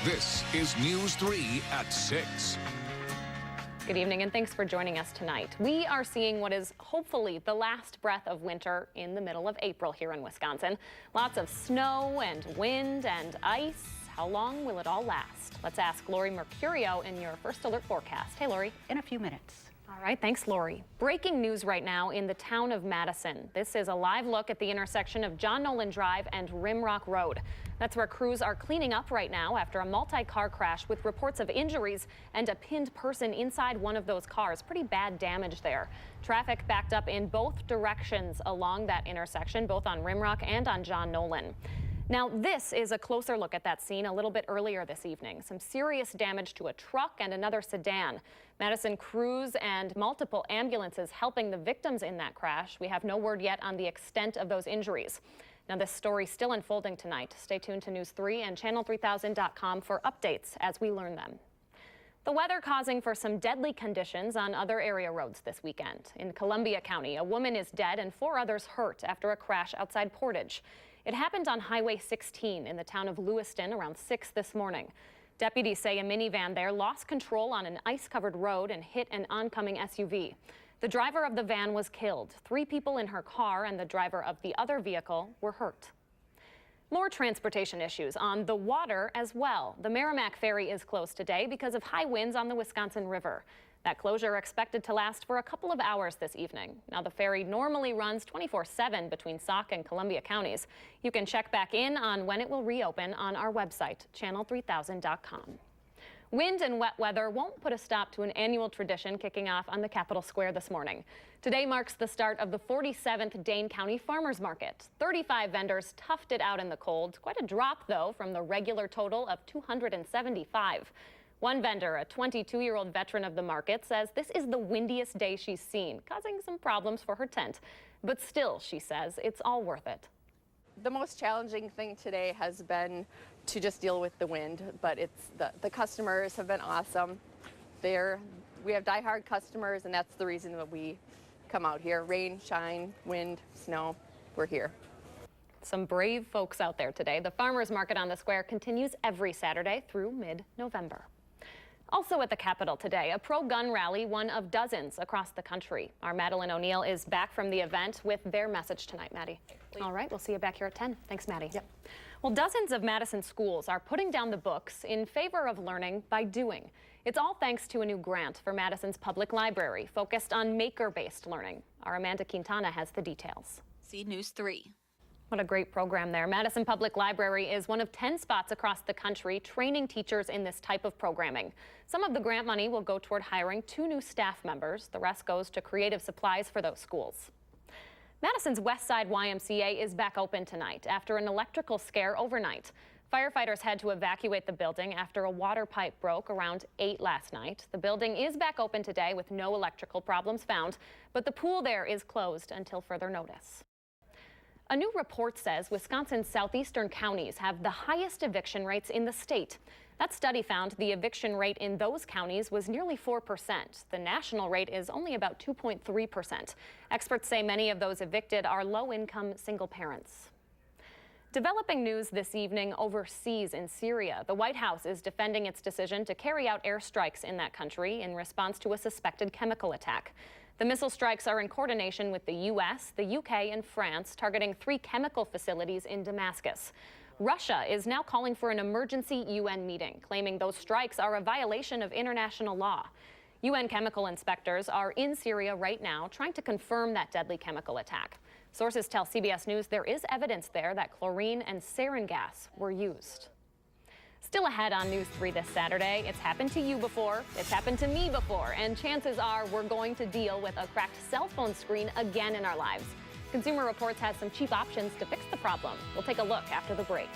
This is News 3 at 6. Good evening and thanks for joining us tonight. We are seeing what is hopefully the last breath of winter in the middle of April here in Wisconsin. Lots of snow and wind and ice. How long will it all last? Let's ask Lori Mercurio in your First Alert forecast. Hey, Lori. In a few minutes. All right, thanks, Lori. Breaking news right now in the town of Madison. This is a live look at the intersection of John Nolan Drive and Rimrock Road. That's where crews are cleaning up right now after a multi-car crash with reports of injuries and a pinned person inside one of those cars. Pretty bad damage there. Traffic backed up in both directions along that intersection, both on Rimrock and on John Nolan. Now, this is a closer look at that scene a little bit earlier this evening. Some serious damage to a truck and another sedan. Madison crews and multiple ambulances helping the victims in that crash. We have no word yet on the extent of those injuries. Now, this story still unfolding tonight. Stay tuned to News 3 and channel3000.com for updates as we learn them. The weather causing for some deadly conditions on other area roads this weekend. In Columbia County, a woman is dead and 4 others hurt after a crash outside Portage. It happened on Highway 16 in the town of Lewiston around 6 this morning. Deputies say a minivan there lost control on an ice-covered road and hit an oncoming SUV. The driver of the van was killed. 3 people in her car and the driver of the other vehicle were hurt. More transportation issues on the water as well. The Merrimack Ferry is closed today because of high winds on the Wisconsin River. That closure expected to last for a couple of hours this evening. Now, the ferry normally runs 24/7 between Sauk and Columbia counties. You can check back in on when it will reopen on our website, channel3000.com. Wind and wet weather won't put a stop to an annual tradition kicking off on the Capitol Square this morning. Today marks the start of the 47th Dane County Farmers Market. 35 vendors toughed it out in the cold. Quite a drop, though, from the regular total of 275. One vendor, a 22-year-old veteran of the market, says this is the windiest day she's seen, causing some problems for her tent. But still, she says, it's all worth it. The most challenging thing today has been to just deal with the wind, but it's the customers have been awesome. We have diehard customers, and that's the reason that we come out here. Rain, shine, wind, snow, we're here. Some brave folks out there today. The farmers market on the square continues every Saturday through mid-November. Also at the Capitol today, a pro-gun rally, one of dozens across the country. Our Madeline O'Neill is back from the event with their message tonight, Maddie. All right, we'll see you back here at 10. Thanks, Maddie. Yep. Well, dozens of Madison schools are putting down the books in favor of learning by doing. It's all thanks to a new grant for Madison's public library focused on maker-based learning. Our Amanda Quintana has the details. See News 3. What a great program there. Madison Public Library is one of 10 spots across the country training teachers in this type of programming. Some of the grant money will go toward hiring 2 new staff members. The rest goes to creative supplies for those schools. Madison's West Side YMCA is back open tonight after an electrical scare overnight. Firefighters had to evacuate the building after a water pipe broke around 8 last night. The building is back open today with no electrical problems found, but the pool there is closed until further notice. A new report says Wisconsin's southeastern counties have the highest eviction rates in the state. That study found the eviction rate in those counties was nearly 4%. The national rate is only about 2.3%. Experts say many of those evicted are low-income single parents. Developing news this evening overseas in Syria. The White House is defending its decision to carry out airstrikes in that country in response to a suspected chemical attack. The missile strikes are in coordination with the U.S., the U.K., and France, targeting 3 chemical facilities in Damascus. Russia is now calling for an emergency UN meeting, claiming those strikes are a violation of international law. UN chemical inspectors are in Syria right now trying to confirm that deadly chemical attack. Sources tell CBS News there is evidence there that chlorine and sarin gas were used. Still ahead on News 3 this Saturday, it's happened to you before, it's happened to me before, and chances are we're going to deal with a cracked cell phone screen again in our lives. Consumer Reports has some cheap options to fix the problem. We'll take a look after the break.